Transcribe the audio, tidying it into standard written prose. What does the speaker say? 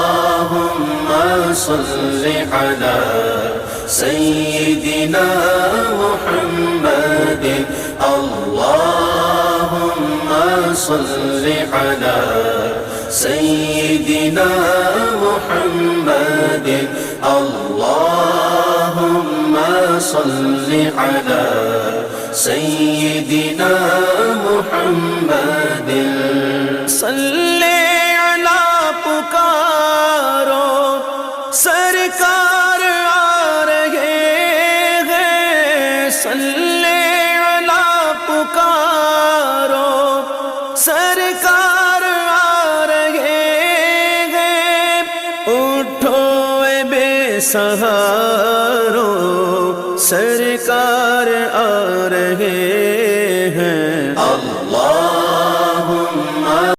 अल्लाहुम्मा सल्लि अला सय्यिदिना मुहम्मदिन अल्लाहुम्मा सल्लि अला सय्यिदिना मुहम्मदिन अल्लाहुम्मा सल्लि अला सय्यिदिना मुहम्मदिन सल्ले अला पुकारो सरकार आ रहे हैं सल्ले अला पुकारो सरकार आ रहे हैं उठो ए बेसहारो सरकार आ रहे